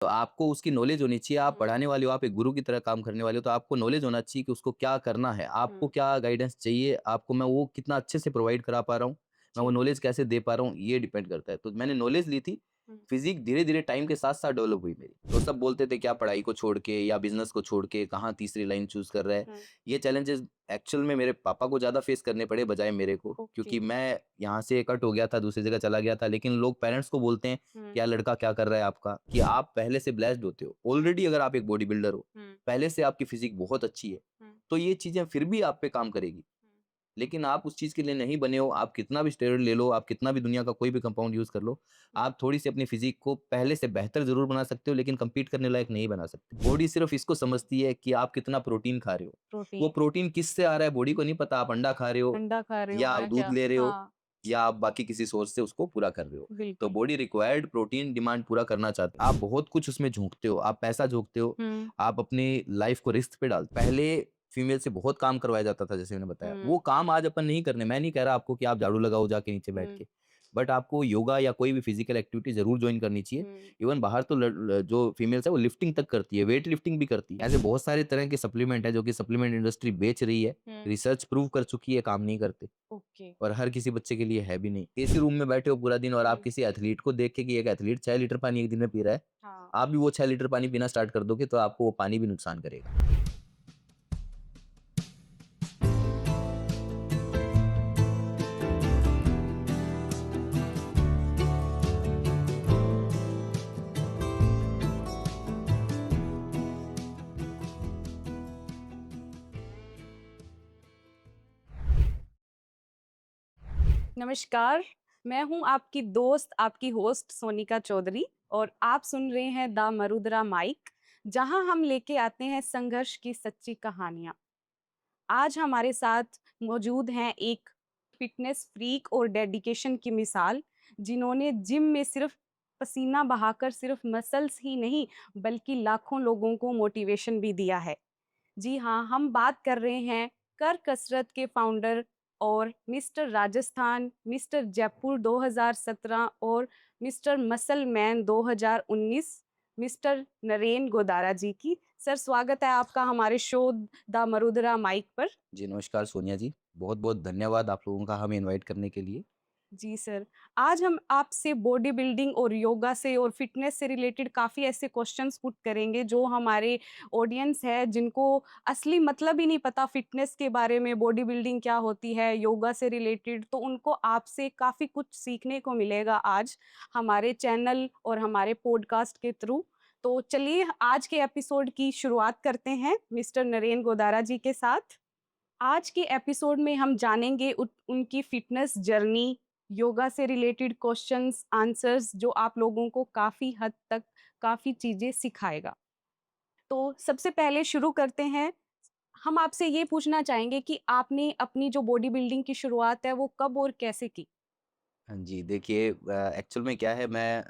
तो आपको उसकी नॉलेज होनी चाहिए, आप हुँ, पढ़ाने वाले हो, आप एक गुरु की तरह काम करने वाले हो, तो आपको नॉलेज होना चाहिए कि उसको क्या करना है, आपको हुँ, क्या गाइडेंस चाहिए, आपको मैं वो कितना अच्छे से प्रोवाइड करा पा रहा हूँ, मैं वो ठीक है। नॉलेज कैसे दे पा रहा हूँ, ये डिपेंड करता है। तो मैंने नॉलेज ली थी, हुँ, फिज़िक धीरे-धीरे टाइम के साथ-साथ डेवलप हुई मेरी। तो सब बोलते थे क्या पढ़ाई को छोड़ के या बिज़नेस को छोड़ के कहाँ तीसरी लाइन चूज़ कर रहा है। हुँ, ये चैलेंजेज़ एक्चुअल में मेरे पापा को ज़्यादा फेस करने पड़े बजाए मेरे को, ओके। क्योंकि मैं यहाँ से कट हो गया था, दूसरी जगह चला गया था। लेकिन लोग पेरेंट्स को बोलते हैं हुँ, क्या लड़का क्या कर रहा है आपका? कि आप पहले से ब्लेस्ड होते हो। हुँ, ऑलरेडी अगर आप एक बॉडी बिल्डर हो, हुँ, पहले से आपकी फिज़िक बहुत अच्छी है, हुँ, तो ये चीज़ें फिर भी आप पे काम करेगी। हुँ, लेकिन आप उस चीज़ के लिए नहीं बने हो, आप कितना भी स्टेरॉइड ले लो, आप कितना भी दुनिया का कोई भी कंपाउंड यूज़ कर लो, हुँ, आप थोड़ी-सी अपनी फिज़िक को पहले से बेहतर ज़रूर बना सकते हो, लेकिन कम्पीट करने लायक नहीं बना सकते। बॉडी सिर्फ़ इसको समझती है कि आप कितना प्रोटीन खा रहे हो। वो प्रोटीन, प्रोटीन किससे आ रहा है बॉडी को नहीं पता, आप अंडा खा रहे हो अंडा खा रहे हो या आप या दूध क्या? ले रहे हो हाँ, या आप बाकी किसी सोर्स से उसको पूरा कर रहे हो। तो बिल्कुल। बॉडी रिक्वायर्ड प्रोटीन डिमांड पूरा करना चाहती है। आप बहुत कुछ उसमें झोंकते हो, आप पैसा झोंकते हो, हुँ, आप अपनी लाइफ़ को रिस्क पे डालते हो। पहले फीमेल से बहुत काम करवाया जाता था जैसे मैंने बताया। हुँ, वो काम आज अपन नहीं करने मैं नहीं कह रहा आपको कि आप झाड़ू लगाओ जाके नीचे बैठ हुँ, के। बट आपको योगा या कोई भी फिज़िकल एक्टिविटी ज़रूर जॉइन करनी चाहिए। हुँ, इवन बाहर तो जो फीमेल्स है वो लिफ्टिंग तक करती है, वेट लिफ्टिंग भी करती है। ऐसे बहुत सारे तरह के सप्लीमेंट है जो कि सप्लीमेंट इंडस्ट्री बेच रही है। हुँ, रिसर्च प्रूव कर चुकी है काम नहीं करते। ओके। और हर किसी बच्चे के लिए है भी नहीं। एसी रूम में बैठे हो पूरा दिन और आप हुँ, किसी एथलीट को देख के कि एक एथलीट 6 लीटर पानी एक दिन में पी रहा है, हाँ। आप भी वो 6 लीटर पानी पीना स्टार्ट कर दोगे तो आपको वो पानी भी नुकसान करेगा। नमस्कार, मैं हूँ आपकी दोस्त, आपकी होस्ट सोनिका चौधरी और आप सुन रहे हैं द मरुदरा माइक, जहाँ हम लेके आते हैं संघर्ष की सच्ची कहानियाँ। आज हमारे साथ मौजूद हैं एक फिटनेस फ्रीक और डेडिकेशन की मिसाल, जिन्होंने जिम में सिर्फ पसीना बहाकर सिर्फ मसल्स ही नहीं, बल्कि लाखों लोगों को मोटिवेशन भी दिया है। जी हाँ, हम बात कर रहे हैं कर कसरत के फाउंडर और मिस्टर राजस्थान, मिस्टर जयपुर 2017 और mister muscle man 2019, mister Naren Godara ji की। सर, स्वागत है आपका हमारे शो द मरुदरा माइक पर। जी, नमस्कार सोनिया जी। बहुत-बहुत धन्यवाद आप लोगों का हमें इनवाइट करने के लिए। जी सर, आज हम आपसे बॉडी बिल्डिंग और योगा से और फिटनेस से रिलेटेड काफ़ी ऐसे क्वेश्चंस पुट करेंगे जो हमारे ऑडियंस है जिनको असली मतलब ही नहीं पता फिटनेस के बारे में, बॉडी बिल्डिंग क्या होती है, योगा से रिलेटेड, तो उनको आपसे काफ़ी कुछ सीखने को मिलेगा आज हमारे चैनल और हमारे पॉडकास्ट के थ्रू। तो चलिए आज के एपिसोड की शुरुआत करते हैं मिस्टर नरेन गोदारा जी के साथ। आज के एपिसोड में हम जानेंगे उनकी फिटनेस जर्नी, योगा से रिलेटेड क्वेश्चंस, आंसर्स जो आप लोगों को काफ़ी हद तक काफ़ी चीज़ें सिखाएगा। तो सबसे पहले शुरू करते हैं। हम आपसे ये पूछना चाहेंगे कि आपने अपनी जो बॉडी बिल्डिंग की शुरुआत है, वो कब और कैसे की? हाँ जी, देखिए एक्चुअल में क्या है मैं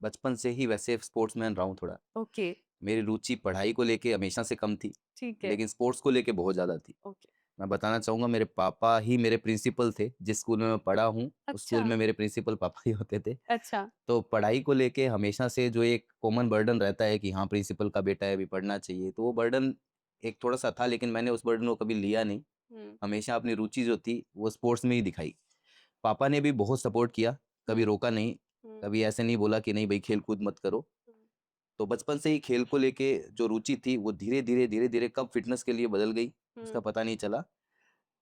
बचपन से ही वैसे स्पोर्ट्समैन रहा हूँ थोड़ा। ओके, मेरी रुचि पढ़ाई को लेके हमेशा से कम थी, ठीक है। लेकिन स्पोर्ट्स को लेके बहुत ज़्यादा थी। ओके, मैं बताना चाहूँगा मेरे पापा ही मेरे प्रिंसिपल थे, जिस स्कूल में मैं पढ़ा हूँ, उस अच्छा, स्कूल में मेरे प्रिंसिपल पापा ही होते थे। अच्छा। तो पढ़ाई को लेके हमेशा से जो एक कॉमन बर्डन रहता है कि हाँ, प्रिंसिपल का बेटा है, अभी पढ़ना चाहिए, तो वो बर्डन एक थोड़ा-सा था लेकिन मैंने उस बर्डन को कभी लिया नहीं। हुँ, हमेशा अपनी रुचि जो थी, वो स्पोर्ट्स में ही दिखाई। पापा ने भी बहुत सपोर्ट किया, कभी हुँ, रोका नहीं, हुँ, कभी ऐसे नहीं बोला कि नहीं भई खेल-कूद मत करो। हुँ, तो बचपन से ही खेल को लेके जो रुचि थी, वो धीरे-धीरे, धीरे-धीरे कब फ़िटनेस के लिए बदल गई, उसका हुँ, पता नहीं चला।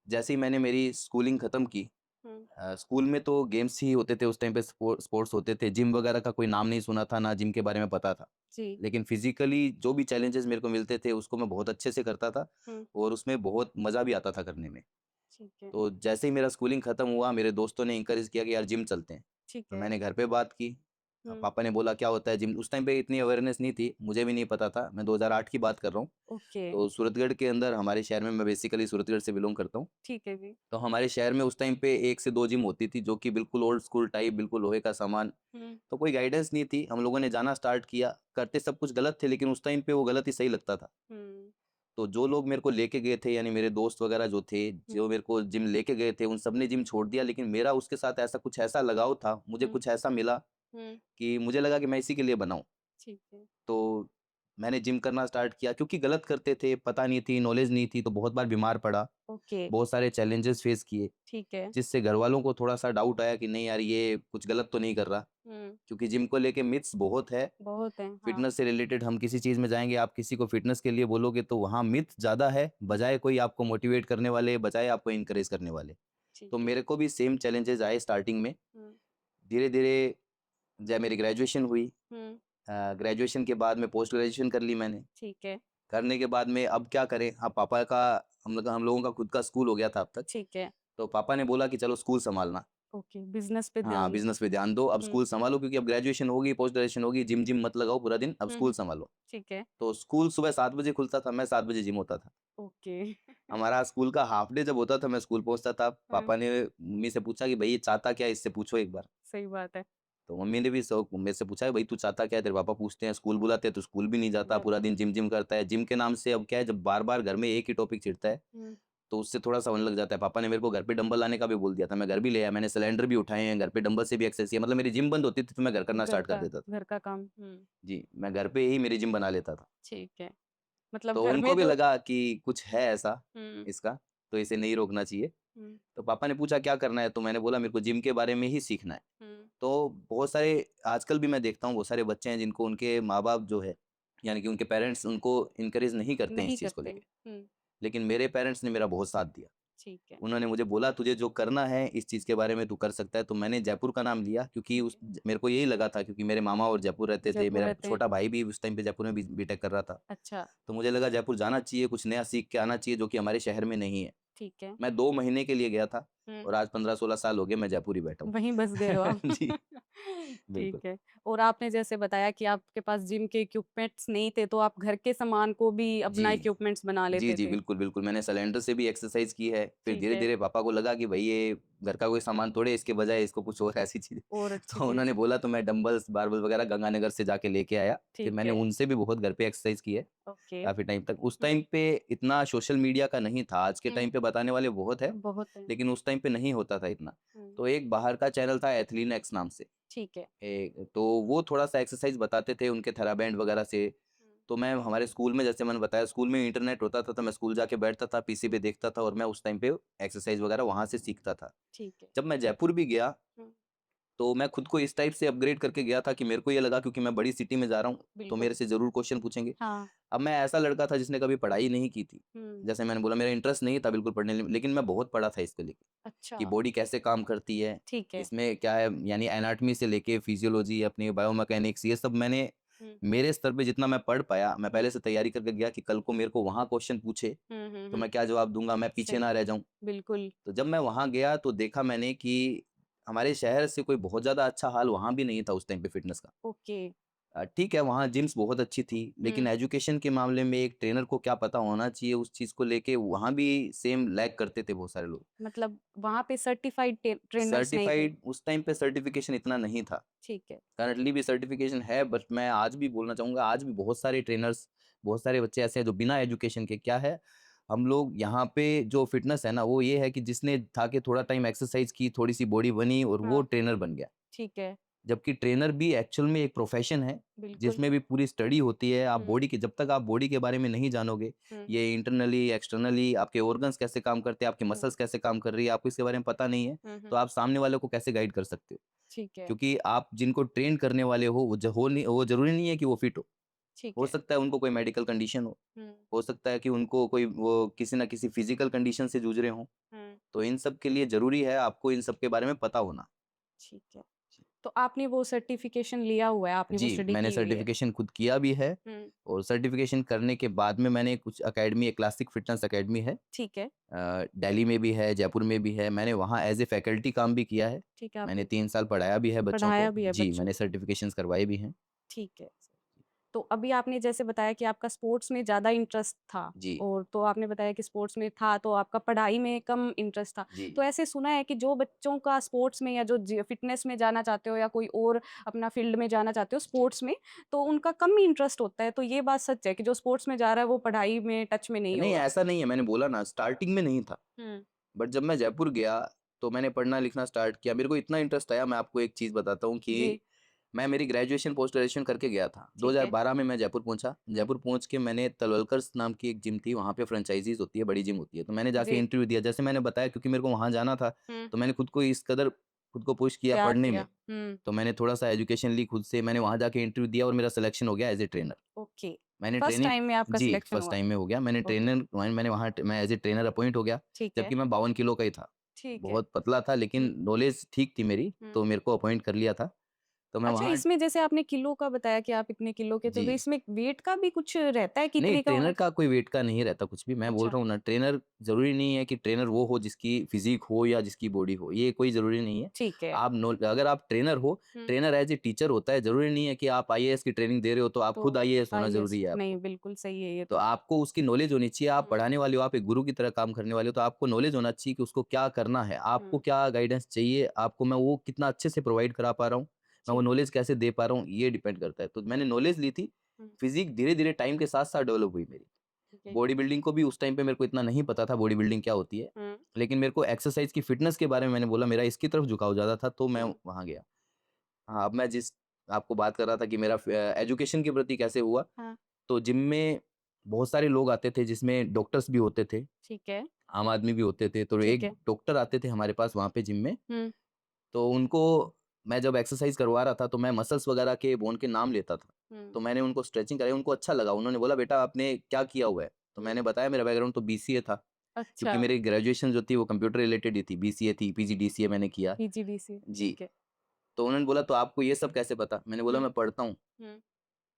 जैसे ही मैंने मेरी स्कूलिंग खत्म की हुँ, स्कूल में तो गेम्स ही होते थे उस टाइम पे स्पोर्ट्स होते थे। जिम वगैरह का कोई नाम नहीं सुना था, ना जिम के बारे में पता था। जी, लेकिन फिज़िकली जो भी चैलेंजेज़ मेरे को मिलते थे, उसको मैं बहुत अच्छे से करता था हुँ, और उसमें बहुत मज़ा भी आता था करने में। ठीक है, तो जैसे ही मेरा स्कूलिंग खत्म हुआ, मेरे दोस्तों ने एनकरेज किया कि यार जिम चलते हैं। ठीक तो है। मैंने घर पे बात की। हुँ, पापा ने बोला क्या होता है जिम? उस टाइम पे इतनी अवेयरनेस नहीं थी, मुझे भी नहीं पता था। मैं 2008 की बात कर रहा हूँ। ओके, तो सूरतगढ़ के अंदर हमारे शहर में मैं बेसिकली सूरतगढ़ से बिलॉन्ग करता हूँ। ठीक है जी। तो हमारे शहर में उस टाइम पे 1 से 2 जिम होती थी, जो कि बिल्कुल ओल्ड स्कूल टाइप, बिल्कुल लोहे का सामान। हुँ, तो कोई गाइडेंस नहीं थी, हम लोगों ने जाना स्टार्ट किया। करते सब कुछ गलत थे, लेकिन उस टाइम पे वो गलत ही सही लगता था। हुँ, तो जो लोग मेरे को लेके गए थे, यानी मेरे दोस्त वगैरह जो थे, हुँ, जो मेरे को जिम लेके गए थे, उन सब ने जिम छोड़ दिया, लेकिन मेरा उसके साथ ऐसा कुछ ऐसा लगाव था, मुझे हुँ, कुछ ऐसा मिला हुँ, कि मुझे लगा कि मैं इसी के लिए बना हूँ। ठीक है, तो मैंने जिम करना स्टार्ट किया क्योंकि गलत करते थे, पता नहीं थी, नॉलेज नहीं थी, तो बहुत बार बीमार पड़ा, ओके, बहुत सारे चैलेंजेस फेस किए, ठीक है। जिससे घरवालों को थोड़ा-सा डाउट आया कि नहीं यार ये कुछ गलत तो नहीं कर रहा। हुँ, क्योंकि जिम को लेके मिथ्स बहुत है, बहुत हैं, हाँ, फ़िटनेस से रिलेटेड हम किसी चीज़ में जाएँगे, आप किसी को फ़िटनेस के लिए बोलोगे तो वहाँ मिथ ज़्यादा है, बजाए कोई आपको मोटिवेट करने वाले, बजाए आपको एनकरेज करने वाले। ठीक तो है। मेरे को भी सेम चैलेंजेज़ आए स्टार्टिंग में, हुँ, धीरे-धीरे जब मेरी ग्रेजुएशन हुई, हुँ, ग्रेजुएशन के बाद में पोस्ट ग्रेजुएशन कर ली मैंने। ठीक है, करने के बाद में अब क्या करें? अब पापा का हम लोगों का खुद का स्कूल हो गया था अब तक। ठीक है। तो पापा ने बोला कि चलो स्कूल सँभालना। ओके, बिज़नेस पे हाँ, ध्यान दो। बिज़नेस पे ध्यान दो, अब हुँ, स्कूल सँभालो क्योंकि अब ग्रेजुएशन होगी, पोस्ट ग्रेजुएशन होगी, जिम-जिम मत लगाओ पूरा दिन, अब हुँ, स्कूल हुँ, सँभालो। ठीक है, तो स्कूल सुबह 7 बजे खुलता था, मैं 7 बजे जिम होता था। ओके। हमारा स्कूल का हाफ डे जब होता था, मैं स्कूल पहुँचता था। हाँ, पापा ने मम्मी से पूछा कि भई ये चाहता क्या है? इससे पूछो एक बार। सही बात है, तो मम्मी ने भी मेरे से पूछा, "भई तू चाहता क्या है?" तेरे पापा पूछते हैं, स्कूल बुलाते हैं तो स्कूल भी नहीं जाता, पूरा जाता दिन जिम-जिम करता है। जिम के नाम से अब क्या है जब बार-बार घर में एक ही टॉपिक छिड़ता है, हुँ, तो उससे थोड़ा-सा होने लग जाता है। पापा ने मेरे को घर पे डंबल लाने का भी बोल दिया था, मैं घर भी ले आया, मैंने सिलेंडर भी उठाए हैं, घर पे डंबल से भी एक्सरसाइज़ किया। मतलब मेरी जिम बंद होती थी तो मैं घर करना स्टार्ट कर देता था। घर का काम, हुँ, जी, मैं घर पे ही मेरी जिम बना लेता था। ठीक है। मतलब तो घर उनको में भी जो लगा कि कुछ है ऐसा हुँ, इसका, तो इसे नहीं रोकना चाहिए। हुँ, तो पापा ने पूछा क्या करना है? तो मैंने बोला मेरे को जिम के बारे में ही सीखना है। हुँ, तो बहुत सारे आजकल भी मैं देखता हूँ बहुत सारे बच्चे हैं जिनको उनके माँ-बाप जो है, यानी कि उनके पेरेंट्स उनको एनकरेज नहीं करते हैं नहीं इस चीज़ को करते। लेके। हुँ, लेकिन मेरे पेरेंट्स ने मेरा बहुत साथ दिया। ठीक है, उन्होंने मुझे बोला तुझे जो करना है इस चीज़ के बारे में तू कर सकता है। तो मैंने जयपुर का नाम लिया क्योंकि ठीक उस है। मेरे को यही लगा था क्योंकि मेरे मामा और जयपुर रहते थे। जयपुर मेरा रहते हैं, छोटा भाई भी उस टाइम पे जयपुर में बीटेक कर रहा था। अच्छा, तो मुझे लगा जयपुर जाना चाहिए, कुछ नया सीख के आना चाहिए जो कि हमारे शहर में नहीं है। ठीक है। मैं 2 महीने के लिए गया था हुँ, और आज 15-16 साल हो गए मैं जयपुर ही बैठा हूँ। वहीं बस गए हो आप। जी, ठीक बिल्कुल। है। और आपने जैसे बताया कि आपके पास जिम के इक्विपमेंट्स नहीं थे, तो आप घर के सामान को भी अपना जी। इक्विपमेंट्स बना जी, लेते जी, थे। बिल्कुल, बिल्कुल। मैंने सिलेंडर से भी एक्सरसाइज़ की है। फिर ठीक है, धीरे-धीरे पापा को लगा कि भई ये घर का कोई सामान थोड़े है, इसके बजाय इसको कुछ और ऐसी चीज़ें और अच्छी तो उन्होंने चीज़, बोला तो मैं डंबल्स, बारबल वगैरह गंगानगर से जाके लेके आया। फिर ठीक मैंने है, उनसे भी बहुत घर पे एक्सरसाइज़ की है, ओके। काफ़ी टाइम तक। उस हुँ, टाइम पे इतना सोशल मीडिया का नहीं था, आज के हुँ, टाइम पे बताने वाले बहुत हैं, बहुत है। लेकिन उस टाइम पे नहीं होता था इतना। हुँ, तो एक बाहर का चैनल था एथलीन एक्स नाम से। ठीक है। तो वो थोड़ा-सा एक्सरसाइज़ बताते थे उनके थेराबैंड वगैरह से। हुँ, तो मैं हमारे स्कूल में जैसे मैंने बताया स्कूल में इंटरनेट होता था तो मैं स्कूल जाके बैठता था, पीसी पे देखता था और मैं उस टाइम पे एक्सरसाइज़ वगैरह वहाँ से सीखता था। ठीक है। जब मैं जयपुर भी गया, हुँ, तो मैं खुद को इस टाइप से अपग्रेड करके गया था कि मेरे को ये लगा क्योंकि मैं बड़ी सिटी में जा रहा हूँ, तो बिल्कुल। मेरे से ज़रूर क्वेश्चन पूछेंगे। हाँ, अब मैं ऐसा लड़का था जिसने कभी पढ़ाई नहीं की थी। हुँ, जैसे मैंने बोला मेरा इंटरेस्ट नहीं था बिल्कुल पढ़ने में, लेकिन मैं बहुत पढ़ा था इसको लेके, अच्छा, कि बॉडी कैसे काम करती है, ठीक है। इसमें क्या है यानी एनाटॉमी से लेके फिजियोलॉजी, अपनी बायोमैकेनिक्स ये सब मैंने हुँ, मेरे स्तर पे जितना मैं पढ़ पाया, मैं हुँ, पहले से तैयारी करके गया कि कल को मेरे को वहाँ क्वेश्चन पूछे, हुँ, हुँ, तो हुँ, मैं क्या जवाब दूँगा, मैं पीछे सही, ना रह जाऊँ। बिल्कुल, तो जब मैं वहाँ गया तो देखा मैंने कि हमारे शहर से कोई बहुत ज़्यादा अच्छा हाल वहाँ भी नहीं था उस टाइम पे फ़िटनेस का। ओके। ठीक है, वहाँ जिम्स बहुत अच्छी थी, लेकिन हुँ, एजुकेशन के मामले में एक ट्रेनर को क्या पता होना चाहिए उस चीज़ को लेके वहाँ भी सेम लैग करते थे बहुत सारे लोग। मतलब वहाँ पे सर्टिफाइड ट्रेनर्स नहीं थे। सर्टिफ़ाइड उस टाइम पे सर्टिफ़िकेशन इतना नहीं था। ठीक है। करंटली भी सर्टिफ़िकेशन है बट मैं आज भी बोलना चाहूँगा आज भी बहुत सारे ट्रेनर्स, बहुत सारे बच्चे ऐसे हैं जो बिना एजुकेशन के क्या है, हम लोग यहाँ पे जो फ़िटनेस है ना वो ये है कि जिसने था कि थोड़ा टाइम एक्सरसाइज़ की, थोड़ी-सी बॉडी बनी और वो हाँ, ट्रेनर बन गया। ठीक है, जबकि ट्रेनर भी एक्चुअल में एक प्रोफ़ेशन है, बिल्कुल। जिसमें भी पूरी स्टडी होती है। आप हुँ, बॉडी की जब तक आप बॉडी के बारे में नहीं जानोगे, हुँ, ये इंटरनली, एक्सटर्नली आपके ऑर्गन्स कैसे काम करते हैं, आपकी हुँ, मसल्स कैसे काम कर रही है, आपको इसके बारे में पता नहीं है, हुँ, तो हुँ, आप सामने वाले को कैसे गाइड कर सकते हो? ठीक है, क्योंकि आप जिनको ट्रेन करने वाले हो, हो नहीं वो ज़रूरी नहीं है कि वो फिट हो। ठीक हो है। सकता है उनको कोई मेडिकल कंडीशन हुँ, हो सकता है कि उनको कोई वो किसी न किसी फिज़िकल कंडीशन से जूझ रहे हों। हुँ, तो इन सब के लिए ज़रूरी है आपको इन सब के बारे में पता होना। ठीक है। तो आपने वो सर्टिफ़िकेशन लिया हुआ है, आपने वो जी, स्टडी मैंने की हुई है। सर्टिफ़िकेशन खुद किया भी है हुँ, और सर्टिफ़िकेशन करने के बाद में मैंने कुछ अकेडमी एक क्लासिक फिटनेस अकेडमी है, ठीक है, दिल्ली में भी है, जयपुर में भी है। मैंने वहाँ एज़ ए फैकल्टी काम भी किया है। ठीक है, मैंने आपने 3 साल पढ़ाया भी है बच्चों पढ़ाया को। भी है जी, बच्चों मैंने को। सर्टिफ़िकेशंस करवाए भी हैं। ठीक है। तो अभी आपने जैसे बताया कि आपका स्पोर्ट्स में ज़्यादा इंटरेस्ट था जी, और तो आपने बताया कि स्पोर्ट्स में था तो आपका पढ़ाई में कम इंटरेस्ट था। जी। तो ऐसे सुना है कि जो बच्चों का स्पोर्ट्स में या जो फ़िटनेस में जाना चाहते हो या कोई और अपना फ़ील्ड में जाना चाहते हो स्पोर्ट्स में, तो उनका कम इंटरेस्ट होता है। तो ये बात सच है कि जो स्पोर्ट्स में जा रहा है वो पढ़ाई में टच में नहीं नहीं, होगा? ऐसा नहीं है, मैंने बोला ना स्टार्टिंग में नहीं था। हुँ, बट जब मैं जयपुर गया, तो मैंने पढ़ना-लिखना स्टार्ट किया। मेरे को इतना इंटरेस्ट आया, मैं आपको एक चीज़ बताता हूँ कि जी। मैं मेरी ग्रेजुएशन पोस्ट ग्रेजुएशन करके गया था। ठीक है। 2012 में मैं जयपुर पहुँचा। जयपुर पहुँच के मैंने तलवलकर्स नाम की एक जिम थी, वहाँ पे फ्रेंचाइज़ीज़ होती है, बड़ी जिम होती है। तो मैंने जाके जी। इंटरव्यू दिया। जैसे मैंने बताया क्योंकि मेरे को वहाँ जाना था, हुँ, तो मैंने खुद को इस कदर खुद को पुश किया तैयार पढ़ने किया। में। हुँ, तो मैंने थोड़ा-सा एजुकेशन ली खुद से, मैंने वहाँ जाके इंटरव्यू दिया और मेरा सिलेक्शन हो गया एज़ ए ट्रेनर। ओके। मैंने फर्स्ट ट्रेनिंग टाइम में आपका जी, सिलेक्शन फर्स्ट हुआ। टाइम में हो गया। मैंने ओके, ट्रेनर मैंने वहाँ मैं एज़ ए ट्रेनर अपॉइंट हो गया, ठीक है, जबकि मैं 52 किलो का ही था। ठीक है। बहुत पतला था हुँ, लेकिन नॉलेज ठीक थी मेरी, हुँ। तो मेरे को अपॉइंट कर लिया था। तो मैं अच्छा, वहाँ इसमें जैसे आपने किलो का बताया कि आप इतने किलो के, तो जी। इसमें वेट का भी कुछ रहता है, नहीं, कितने का ट्रेनर होना का कोई वेट का नहीं रहता कुछ भी। मैं बोल अच्छा, रहा हूँ ना, ट्रेनर ज़रूरी नहीं है कि ट्रेनर वो हो जिसकी फ़िज़ीक हो या जिसकी बॉडी हो, ये कोई ज़रूरी नहीं है। ठीक है। आप नो अगर आप ट्रेनर हो, हुँ, ट्रेनर एज़ ए टीचर होता है, ज़रूरी नहीं है कि आप आईएएस की ट्रेनिंग दे रहे हो, तो आप तो खुद आईएएस होना आईएएस ज़रूरी है नहीं, आपको। बिल्कुल सही है ये तो तो। आपको उसकी नॉलेज होनी चाहिए, आप हुँ, पढ़ाने वाले हो, आप एक गुरु की तरह काम करने वाले हो, तो आपको नॉलेज होना चाहिए कि उसको क्या करना है, आपको हुँ, क्या गाइडेंस चाहिए, आपको मैं वो कितना अच्छे से प्रोवाइड करा पा रहा हूँ, मैं वो ठीक है, नॉलेज कैसे दे पा रहा हूँ, ये डिपेंड करता है। तो मैंने नॉलेज ली थी, हुँ, फ़िज़ीक धीरे-धीरे टाइम के साथ-साथ डेवलप हुई मेरी। ठीक है। बॉडी बिल्डिंग को भी उस टाइम पे मेरे को इतना नहीं पता था बॉडी बिल्डिंग क्या होती है। हुँ, लेकिन मेरे को एक्सरसाइज़ की फ़िटनेस के बारे में मैंने बोला मेरा इसकी तरफ झुकाव ज़्यादा था तो मैं हुँ, वहाँ गया। हाँ, अब मैं जिस आपको बात कर रहा था कि मेरा एजुकेशन के प्रति कैसे हुआ, हाँ, तो जिम में बहुत सारे लोग आते थे जिसमें डॉक्टर्स भी होते थे, ठीक है, आम आदमी भी होते थे। तो ठीक एक है। डॉक्टर आते थे हमारे पास वहाँ पे जिम में, हुँ, तो उनको मैं जब एक्सरसाइज़ करवा रहा था तो मैं मसल्स वगैरह के बोन के नाम लेता था। हुँ, तो मैंने उनको स्ट्रेचिंग कराई, उनको अच्छा लगा। उन्होंने बोला बेटा आपने क्या किया हुआ है? तो हुँ, मैंने बताया मेरा बैकग्राउंड तो बीसीए था। अच्छा, क्योंकि मेरी ग्रेजुएशन जो थी वो कंप्यूटर रिलेटेड ही थी, बीसीए थी, पीजीडीसीए मैंने किया। पीजीडीसी, जी, ठीक है। तो उन्होंने बोला तो आपको ये सब कैसे पता? मैंने बोला हुँ, मैं पढ़ता हूँ। हुँ,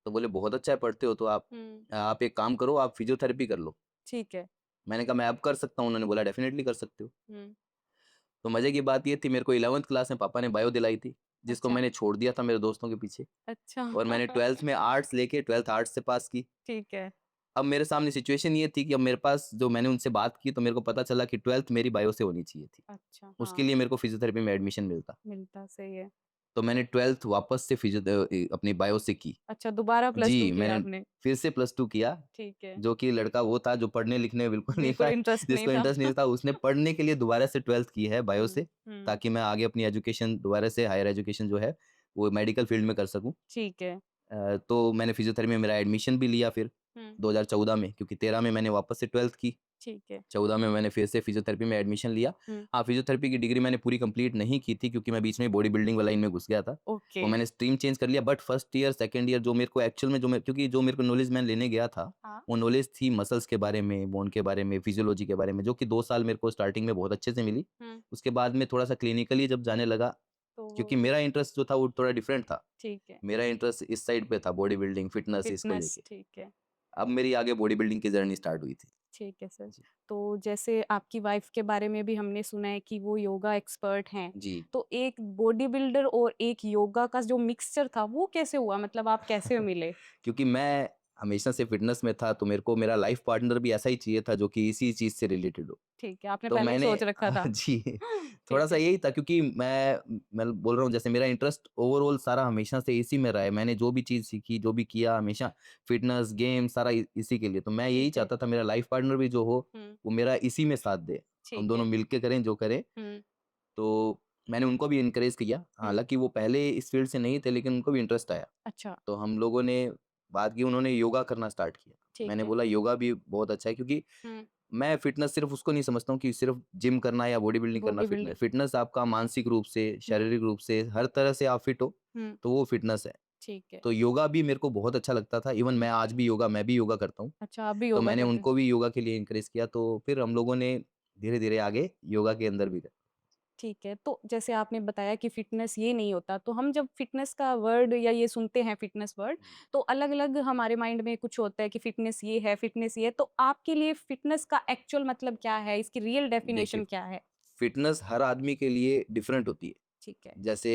तो बोले बहुत अच्छा है पढ़ते हो तो हुँ, आप एक काम करो आप फिजियोथेरेपी कर लो। ठीक है। मैंने कहा मैं अब कर सकता हूँ? उन्होंने बोला डेफिनिटली कर सकते हो। हुँ, तो मज़े की बात ये थी मेरे को 11th क्लास में पापा ने बायो दिलाई थी, जिसको अच्छा, मैंने छोड़ दिया था मेरे दोस्तों के पीछे अच्छा। और मैंने 12th में आर्ट्स लेके 12th आर्ट्स से पास की। ठीक है, अब मेरे सामने सिचुएशन ये थी कि अब मेरे पास जो मैंने उनसे बात की तो मेरे को पता चला कि 12th मेरी बायो से होनी चाहिए थी। अच्छा, उसके हाँ, लिए मेरे को फिजियोथेरेपी में एडमिशन मिलता। मिलता सही है। तो मैंने 12th वापस से अपनी बायो से की। अच्छा, दोबारा +2 जी, किया मैंने आपने, फिर से +2 किया, ठीक है। जो कि लड़का वो था जो पढ़ने-लिखने में बिल्कुल नहीं बिल्कुल था, इंटरेस्ट नहीं जिसको था। इंटरेस्ट नहीं था, उसने पढ़ने के लिए दोबारा से 12th की है बायो हुँ, से, हुँ, ताकि मैं आगे अपनी एजुकेशन दोबारा से हायर एजुकेशन जो है, वो मेडिकल फील्ड में कर सकूँ। ठीक है। तो मैंने फिजियोथेरेपी में मेरा एडमिशन भी लिया फिर हुँ, 2014 में क्योंकि 13 में मैंने वापस से 12th की। ठीक है। 14 में मैंने फिर से फिजियोथेरेपी में एडमिशन लिया। हुँ, हाँ, फिजियोथेरेपी की डिग्री मैंने पूरी कंप्लीट नहीं की थी क्योंकि मैं बीच में बॉडी बिल्डिंग वाला लाइन में घुस गया था। ओके। वो मैंने स्ट्रीम चेंज कर लिया but first year, second year जो मेरे को एक्चुअल में क्योंकि जो मेरे को नॉलेज मैं लेने गया था, हाँ, वो नॉलेज थी मसल्स के बारे में, बोन के बारे में, फिजियोलॉजी के बारे में, जो कि 2 साल मेरे को स्टार्टिंग में बहुत अच्छे से मिली। हुँ, उसके बाद में थोड़ा-सा क्लिनिकली जब जाने लगा, तो वो क्योंकि मेरा इंटरेस्ट जो था वो थोड़ा डिफरेंट था। ठीक है। मेरा इंटरेस्ट इस साइड पे था बॉडी बिल्डिंग, फिटनेस इसको फिटनेस, लेके। ठीक है। अब मेरी आगे बॉडी बिल्डिंग की जर्नी स्टार्ट हुई थी। ठीक है सर। जी। तो जैसे आपकी वाइफ़ के बारे में भी हमने सुना है कि वो योगा एक्सपर्ट हैं। जी। तो एक बॉडी बिल्डर और एक योगा का जो मिक्सचर था वो कैसे हुआ? मतलब आप कैसे मिले? क्योंकि मैं हमेशा से फ़िटनेस में था, तो मेरे को मेरा लाइफ़ पार्टनर भी ऐसा ही चाहिए था, जो कि इसी चीज़ से रिलेटेड हो। ठीक है, आपने तो पहले ही मैंने सोच रखा था। जी, ठीक थोड़ा-सा है। यही था क्योंकि मैं बोल रहा हूँ, जैसे मेरा इंटरेस्ट ओवरऑल सारा हमेशा से इसी में रहा है। मैंने जो भी चीज़ सीखी, जो भी किया, हमेशा फ़िटनेस, गेम सारा इसी के लिए। तो मैं यही ठीक है। चाहता था मेरा लाइफ़ पार्टनर भी जो हो, हुँ, वो मेरा इसी में साथ दे। हम ठीक दोनों है। मिल के करें, जो करें। हुँ, तो मैंने उनको भी एनकरेज किया। हुँ। हालाँकि वो पहले इस फ़ील्ड से नहीं थे, लेकिन उनको भी इंटरेस्ट आया। अच्छा, तो हम लोगों ने बात की, उन्होंने योगा करना स्टार्ट किया। ठीक मैंने है। बोला योगा भी बहुत अच्छा है क्योंकि हुँ, मैं फ़िटनेस सिर्फ़ उसको नहीं समझता हूँ कि सिर्फ़ जिम करना या बॉडी बिल्डिंग करना बॉडी फ़िटनेस। बिल्डिंग। फ़िटनेस आपका मानसिक रूप से, हुँ, शारीरिक रूप से, हर तरह से आप फ़िट हो, हुँ, तो वो फ़िटनेस है। ठीक है। तो योगा भी मेरे को बहुत अच्छा लगता था। इवन हुँ, मैं आज भी मैं भी योगा करता हूँ। अच्छा आप भी तो योगा मैंने करते हैं। उनको भी योगा के लिए एनकरेज किया, तो फिर हम लोगों ने धीरे-धीरे आगे योगा के अंदर भी गए। ठीक है, तो जैसे आपने बताया कि फ़िटनेस ये नहीं होता, तो हम जब फ़िटनेस का वर्ड या ये सुनते हैं फ़िटनेस वर्ड, तो अलग-अलग हमारे माइंड में कुछ होता है कि फ़िटनेस ये है, फ़िटनेस ये है, तो आपके लिए फ़िटनेस का एक्चुअल मतलब क्या है? इसकी रियल देखिए, डेफ़िनेशन क्या है? फ़िटनेस हर आदमी के लिए डिफरेंट होती है। ठीक है। जैसे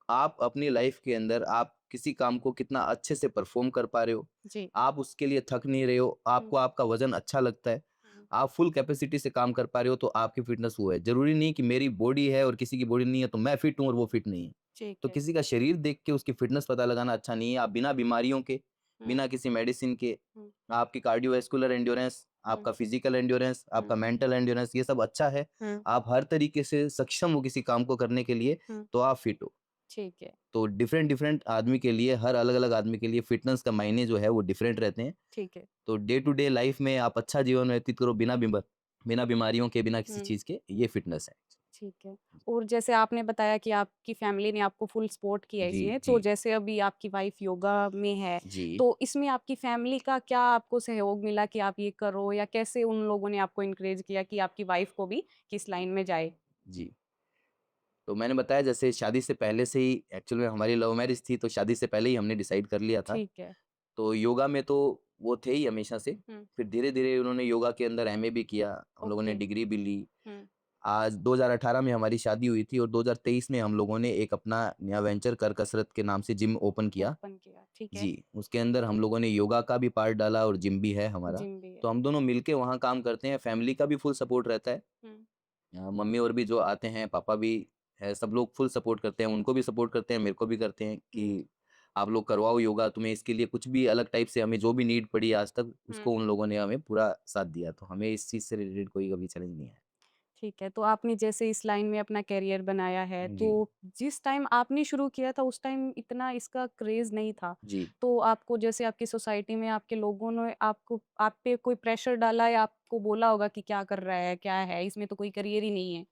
आप अपनी लाइफ के अंदर आप किसी काम को कितना अच्छे से परफॉर्म कर पा रहे हो, जी। आप उसके लिए थक नहीं रहे हो, हुँ, आपको आपका वज़न अच्छा लगता है, हुँ, आप फुल कैपेसिटी से काम कर पा रहे हो, तो आपकी फ़िटनेस वो है। ज़रूरी नहीं कि मेरी बॉडी है और किसी की बॉडी नहीं है, तो मैं फिट हूँ और वो फिट नहीं है। ठीक तो है। किसी का शरीर देख के उसकी फ़िटनेस पता लगाना अच्छा नहीं है। आप बिना बीमारियों के, हुँ, बिना किसी मेडिसिन के, हुँ, आपकी कार्डियोवैस्कुलर एंड्योरेंस, हुँ, आपका फिज़िकल एंड्योरेंस, हुँ, आपका मेंटल एंड्योरेंस ये सब अच्छा है। हुँ, आप हर तरीके से सक्षम हो किसी काम को करने के लिए, हुँ, तो आप फिट हो। ठीक है, तो डिफरेंट डिफरेंट आदमी के लिए, हर अलग-अलग आदमी के लिए फ़िटनेस का मायने जो है वो डिफरेंट रहते हैं। ठीक है। तो डे टू डे लाइफ़ में आप अच्छा जीवन व्यतीत करो बिना बीमारियों के, बिना किसी हुँ। चीज़ के, ये फ़िटनेस है। ठीक है। और जैसे आपने बताया कि आपकी फैमिली ने आपको फुल सपोर्ट किया जी, इसमें, जी, तो जैसे अभी आपकी वाइफ़ योगा में है, जी, तो इसमें आपकी फैमिली का क्या आपको सहयोग मिला कि आप ये करो या कैसे उन लोगों ने आपको एनकरेज किया कि आपकी वाइफ़ को भी किस लाइन में जाए? जी। तो मैंने बताया जैसे शादी से पहले से ही एक्चुअल में हमारी लव मैरिज थी, तो शादी से पहले ही हमने डिसाइड कर लिया था। ठीक है। तो योगा में तो वो थे ही हमेशा से। हुँ, फिर धीरे-धीरे उन्होंने योगा के अंदर एमए भी किया, हम लोगों ने ओके। डिग्री भी ली। हुँ, आज 2018 में हमारी शादी हुई थी और 2023 में हम लोगों ने एक अपना नया वेंचर कर कसरत के नाम से जिम ओपन किया। ओपन किया, ठीक है। जी, उसके अंदर हम लोगों ने योगा का भी पार्ट डाला और जिम भी है हमारा। जिम भी है। तो हम दोनों मिलके वहाँ काम करते हैं, फैमिली का भी फुल सपोर्ट रहता है। हुँ, मम्मी और भी जो आते हैं, पापा भी है, सब लोग फुल सपोर्ट करते हैं, उनको भी सपोर्ट करते हैं, मेरे को भी करते हैं हुँ, कि आप लोग करवाओ योगा, तुम्हें इसके लिए कुछ भी अलग टाइप से हमें जो भी नीड पड़ी आज तक, हुँ। उसको उन लोगों ने हमें पूरा साथ दिया। तो हमें इस चीज़ से रिलेटेड कोई कभी चैलेंज नहीं है। ठीक है, तो आपने जैसे इस लाइन में अपना करियर बनाया है, जी, तो जिस टाइम आपने शुरू किया था उस टाइम इतना इसका क्रेज़ नहीं था। जी। तो आपको जैसे आपकी सोसाइटी में आपके लोगों ने आपको आप पे कोई प्रेशर डाला या आपको बोला होगा कि क्या कर रहा है, क्या है, इसमें तो कोई करियर ही नहीं है।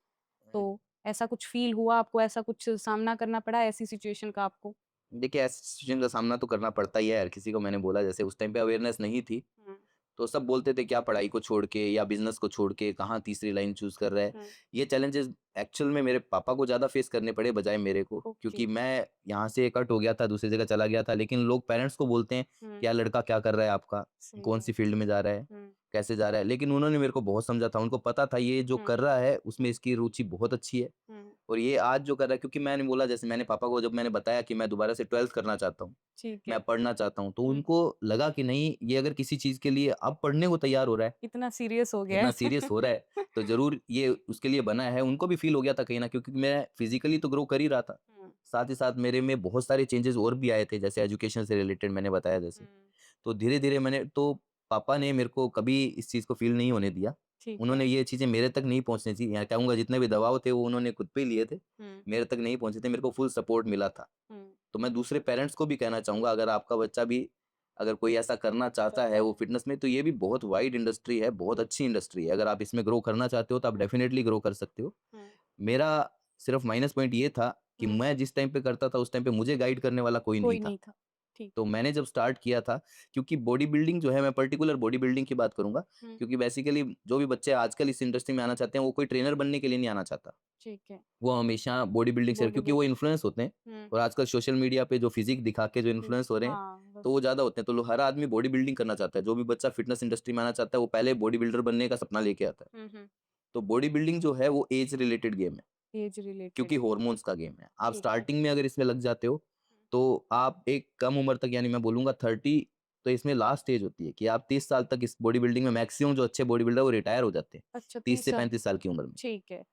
तो ऐसा कुछ फ़ील हुआ आपको, ऐसा कुछ सामना करना पड़ा ऐसी सिचुएशन का आपको? देखिए, ऐसी सिचुएशन का सामना तो करना पड़ता ही है हर किसी को। मैंने बोला जैसे उस टाइम पे अवेयरनेस नहीं थी, हुँ, तो सब बोलते थे क्या पढ़ाई को छोड़ के या बिज़नेस को छोड़ के कहाँ तीसरी लाइन चूज़ कर रहा है। हुँ, ये चैलेंजेज़ एक्चुअल में मेरे पापा को ज़्यादा फेस करने पड़े बजाए मेरे को, ओके। क्योंकि मैं यहाँ से कट हो गया था, दूसरी जगह चला गया था। लेकिन लोग पेरेंट्स को बोलते हैं, हुँ, "क्या लड़का क्या कर रहा है आपका? सही कौन-सी बात। फ़ील्ड में जा रहा है? हुँ, कैसे जा रहा है?" लेकिन उन्होंने मेरे को बहुत समझा था, उनको पता था ये जो हुँ, कर रहा है उसमें इसकी रुचि बहुत अच्छी है। हुँ, और ये आज जो कर रहा है, क्योंकि मैंने बोला जैसे मैंने पापा को जब मैंने बताया कि मैं दोबारा से 12th करना चाहता हूँ, ठीक मैं है। पढ़ना चाहता हूँ, तो हुँ, उनको लगा कि नहीं, ये अगर किसी चीज़ के लिए अब पढ़ने को तैयार हो रहा है, इतना सीरियस हो गया इतना है। सीरियस हो रहा है, तो ज़रूर ये उसके लिए बना है। उनको भी फ़ील हो गया था कहीं न, क्योंकि मैं फिज़िकली तो ग्रो कर ही रहा था। हुँ, साथ ही साथ मेरे में बहुत सारे चेंजेज़ और भी आए थे, जैसे एजुकेशन से रिलेटेड मैंने बताया जैसे। हुँ, तो धीरे-धीरे मैंने तो पापा ने मेरे को कभी इस चीज़ को फ़ील नहीं होने दिया। ठीक है। उन्होंने ये चीज़ें मेरे तक नहीं पहुँचने दी। या कहूँगा जितने भी दबाव थे वो उन्होंने खुद पे ही लिए थे, हुँ, मेरे तक नहीं पहुँचे थे, मेरे को फुल सपोर्ट मिला था। हुँ, तो मैं दूसरे पेरेंट्स को भी कहना चाहूँगा, अगर आपका बच्चा भी अगर कोई ऐसा करना चाहता करता है वो है। फ़िटनेस में, तो ये भी बहुत वाइड इंडस्ट्री है, बहुत अच्छी इंडस्ट्री है। अगर आप इसमें ग्रो करना चाहते हो तो आप हुँ, डेफ़िनेटली ग्रो कर सकते हो। हुँ, मेरा सिर्फ़ माइनस पॉइंट ये था कि हुँ, मैं जिस टाइम पे करता था उस टाइम पे मुझे गाइड करने वाला कोई नहीं कोई था। नहीं था। ठीक तो है। मैंने जब स्टार्ट किया था, क्योंकि बॉडी बिल्डिंग जो है, मैं पर्टिकुलर बॉडी बिल्डिंग की बात करूँगा, हुँ, क्योंकि बेसिकली जो भी बच्चे आजकल इस इंडस्ट्री में आना चाहते हैं वो कोई ट्रेनर बनने के लिए नहीं आना चाहता। ठीक है। वो हमेशा बॉडी बिल्डिंग से, बॉडी क्योंकि वो बिल्डर। इन्फ्लुएंस होते हैं हुँ, और आजकल सोशल मीडिया पे जो फिजिक दिखा के जो हुँ, इन्फ्लुएंस हो रहे हैं, हाँ, तो बस। वो ज़्यादा होते हैं। तो हर आदमी बॉडी बिल्डिंग करना चाहता है। जो भी बच्चा फिटनेस इंडस्ट्री में आना चाहता है वो पहले बॉडी बिल्डर बनने का सपना लेके आता है। हुँ, हुँ, तो बॉडी बिल्डिंग जो है वो एज रिलेटेड गेम है, एज रिलेटेड क्योंकि है। हॉर्मोन्स का गेम है। आप ठीक है। स्टार्टिंग में अगर इसमें लग जाते हो, तो आप एक कम उम्र तक, यानी मैं बोलूँगा 30, तो इसमें लास्ट स्टेज होती है कि आप 30 साल तक इस बॉडी बिल्डिंग में, मैक्सिमम जो अच्छे बॉडी बिल्डर वो रिटायर हो जाते हैं, अच्छा 30 30 से साल 35 साल की उम्र में। ठीक है,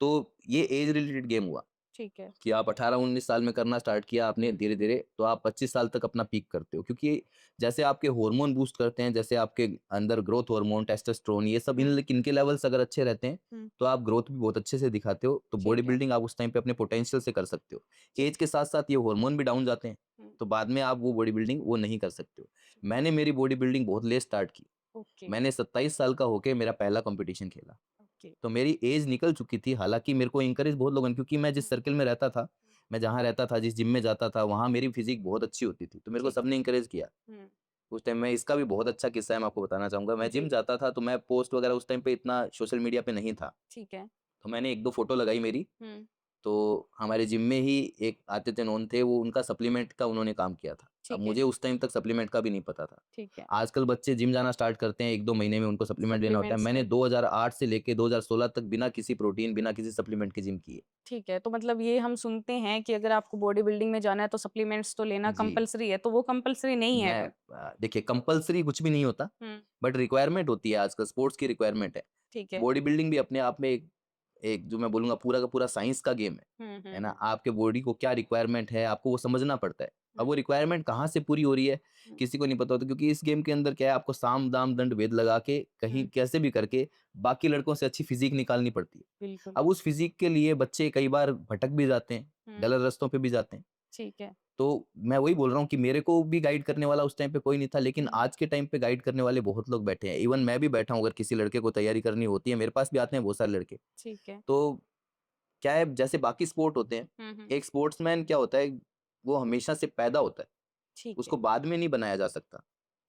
तो ये एज रिलेटेड गेम हुआ। ठीक है। कि आप 18-19 साल में करना स्टार्ट किया आपने धीरे-धीरे, तो आप 25 साल तक अपना पीक करते हो। क्योंकि जैसे आपके हार्मोन बूस्ट करते हैं, जैसे आपके अंदर ग्रोथ हार्मोन, टेस्टोस्टेरोन, ये सब हुँ, इनके लेवल्स अगर अच्छे रहते हैं, हुँ, तो आप ग्रोथ भी बहुत अच्छे से दिखाते हो। तो बॉडी ठीक है। बिल्डिंग आप उस टाइम पे अपने पोटेंशियल से कर सकते हो। ठीक ऐज के साथ-साथ ये हार्मोन भी डाउन जाते हैं, हुँ, तो बाद में आप वो बॉडी बिल्डिंग वो नहीं कर सकते हो। ठीक मैंने मेरी बॉडी बिल्डिंग बहुत लेट स्टार्ट की। ओके, मैंने 27 साल का होके मेरा पहला कॉम्पिटिशन खेला। ओके। तो मेरी एज निकल चुकी थी, हालाँकि मेरे को एनकरेज बहुत लोगों ने, क्योंकि मैं जिस हुँ, सर्किल में रहता था, हुँ, मैं जहाँ रहता था, जिस जिम में जाता था, वहाँ मेरी फ़िज़ीक बहुत अच्छी होती थी, तो मेरे को ठीक सबने है। एनकरेज किया। हुँ, उस टाइम में इसका भी बहुत अच्छा किस्सा है, मैं आपको बताना चाहूँगा। मैं जिम जी, जाता था, तो मैं पोस्ट वगैरह उस टाइम पे इतना सोशल मीडिया पे नहीं था। ठीक है। तो मैंने 1-2 फ़ोटो लगाई मेरी, हुँ, तो हमारे जिम में ही एक आते थे नॉन थे, वो उनका सप्लीमेंट का उन्होंने काम किया था। अब ठीक है, मुझे उस टाइम तक सप्लीमेंट का भी नहीं पता था। ठीक है। आजकल बच्चे जिम जाना स्टार्ट करते हैं, 1-2 महीने में उनको सप्लीमेंट लेना होता है। सप्लीमेंट्स मैंने ले 2008 से लेके 2016 तक बिना किसी प्रोटीन, बिना किसी सप्लीमेंट के जिम की है। ठीक है, तो मतलब ये हम सुनते हैं कि अगर आपको बॉडी बिल्डिंग में जाना है तो सप्लीमेंट्स तो लेना जी। कंपल्सरी है, तो वो कंपल्सरी नहीं है मैं फिर? देखिए, कंपल्सरी कुछ भी नहीं होता, हुँ, बट रिक्वायरमेंट होती है, आजकल स्पोर्ट्स की रिक्वायरमेंट है। ठीक है। बॉडी बिल्डिंग भी अपने आप में एक एक जो मैं बोलूँगा पूरा का पूरा साइंस का गेम हुँ, हुँ, है ना? हुँ, आपके बॉडी को क्या रिक्वायरमेंट है, आपको वो समझना पड़ता है। अब हुँ, वो रिक्वायरमेंट कहाँ से पूरी हो रही है, हुँ, किसी को नहीं पता होता, क्योंकि इस गेम के अंदर क्या है, आपको साम, दाम, दंड, भेद लगा के कहीं हुँ, कैसे भी करके बाकी लड़कों से अच्छी फ़िज़ीक निकालनी पड़ती है। बिल्कुल। अब उस फ़िज़ीक के लिए बच्चे कई बार भटक भी जाते हैं। गलत रास्तों पे भी जाते हैं। ठीक है। तो मैं वही बोल रहा हूँ कि मेरे को भी गाइड करने वाला उस टाइम पे कोई नहीं था, लेकिन आज के टाइम पे गाइड करने वाले बहुत लोग बैठे हैं। इवन मैं भी बैठा हूँ, अगर किसी लड़के को तैयारी करनी होती है, मेरे पास भी आते हैं बहुत सारे लड़के। ठीक है। तो क्या है, जैसे बाकी स्पोर्ट होते हैं, एक स्पोर्ट्समैन क्या होता है, वो हमेशा से पैदा होता है, ठीक उसको है। बाद में नहीं बनाया जा सकता।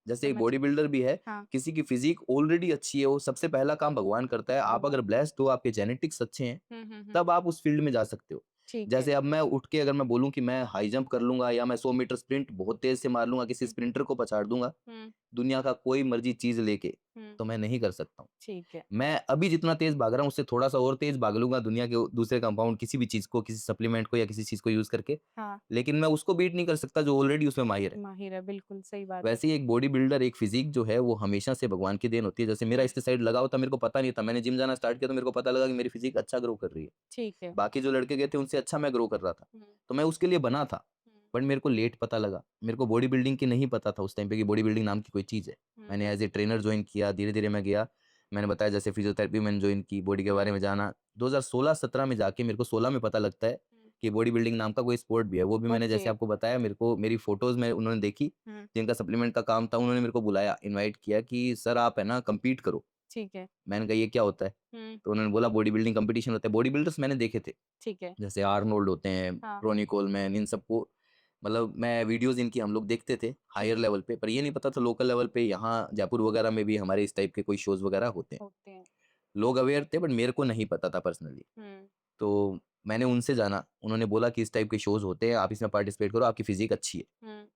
जैसे एक समझ बॉडी गई। बिल्डर भी है, हाँ। किसी की फिजिक ऑलरेडी अच्छी है, वो सबसे पहला काम भगवान करता है। आप अगर भगवान। ब्लेस्ड हो, आपके जेनेटिक्स अच्छे हैं, हुँ। तब आप उस फील्ड में जा सकते हो। ठीक है। जैसे अब मैं उठ के अगर मैं बोलूँ कि मैं हाई जंप कर लूँगा या मैं 100 मीटर स्प्रिंट बहुत तेज़ से मार लूँगा, किसी हुँ, स्प्रिंटर को पछाड़ दूँगा, हुँ, दुनिया का कोई मर्ज़ी चीज़ लेके, हुँ। तो मैं नहीं कर सकता हूँ। ठीक है। मैं अभी जितना तेज़ भाग रहा हूँ, उससे थोड़ा-सा और तेज़ भाग लूँगा दुनिया के दूसरे कंपाउंड, किसी भी चीज़ को, किसी सप्लीमेंट को या किसी चीज़ को यूज़ करके, हाँ, लेकिन मैं उसको बीट नहीं कर सकता जो ऑलरेडी उसमें माहिर है। माहिर है, बिल्कुल सही बात है। वैसे ही एक बॉडी बिल्डर, एक फिज़ीक जो है, वो हमेशा से भगवान की देन होती है। जैसे मेरा हुँ, इसके साइड लगा होता, मेरे को पता नहीं था। मैंने जिम जाना स्टार्ट किया तो मेरे को पता लगा कि मेरी फिज़ीक अच्छा ग्रो कर रही है। ठीक है। बाकी जो लड़के गए थे, उनसे अच्छा मैं ग्रो कर रहा था। हुँ, तो मैं उसके लिए बना था, हुँ, बट मेरे को लेट पता लगा। मेरे को बॉडी बिल्डिंग की नहीं पता था उस टाइम पे कि बॉडी बिल्डिंग नाम की कोई चीज़ है। मैंने हुँ, एज़ ए ट्रेनर जॉइन किया, धीरे-धीरे मैं गया। मैंने बताया जैसे फिज़ियोथेरेपी मैंने जॉइन की, बॉडी के हुँ, बारे में जाना। 2016-17 में जाके मेरे को 16 में पता लगता है हुँ। कि बॉडी बिल्डिंग नाम का कोई स्पोर्ट भी है। वो भी मैंने ओके। जैसे आपको बताया, मेरे को मेरी फ़ोटोज़ में उन्होंने देखी, हुँ, जिनका सप्लीमेंट का काम था, उन्होंने मेरे को बुलाया, इनवाइट किया कि सर आप है ना कम्पीट करो। ठीक है। मैंने कहा ये क्या होता है? हुँ, तो उन्होंने बोला बॉडी बिल्डिंग कॉम्पिटिशन होता है। बॉडी बिल्डर्स मैंने देखे थे। ठीक है। जैसे आर्नोल्ड होते हैं, हाँ, रोनी कोलमैन, इन सबको मतलब मैं वीडियोज़ इनकी हम लोग देखते थे ठीक हायर है। लेवल पे, पर ये नहीं पता था लोकल लेवल पे यहाँ जयपुर वगैरह में भी हमारे इस टाइप के कोई शोज़ वगैरह होते हैं। होते हैं। लोग अवेयर थे, बट मेरे को नहीं पता था पर्सनली। हुँ, तो मैंने उनसे जाना, उन्होंने बोला कि इस टाइप के शोज़ होते हैं, आप इसमें पार्टिसिपेट करो, आपकी फ़िज़ीक अच्छी है। हुँ,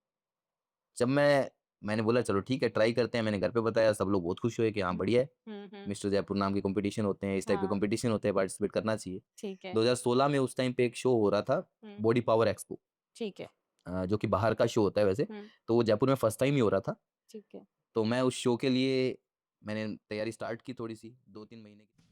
जब मैंने बोला चलो ठीक है, ट्राई करते हैं, मैंने घर पे बताया, सब लोग बहुत खुश हुए कि हाँ बढ़िया है, हुँ। मिस्टर जयपुर नाम के कॉम्पिटिशन होते हैं, इस टाइप के हाँ, कॉम्पिटिशन होते हैं, पार्टिसिपेट करना चाहिए। ठीक है। 2016 में उस टाइम पे एक शो हो रहा था, हुँ, बॉडी पावर एक्सपो, ठीक है। जो कि बाहर का शो होता है वैसे, हुँ, तो वो जयपुर में फर्स्ट टाइम ही हो रहा था। ठीक है। तो मैं उस शो के लिए मैंने तैयारी स्टार्ट की थोड़ी-सी 2-3 महीने की।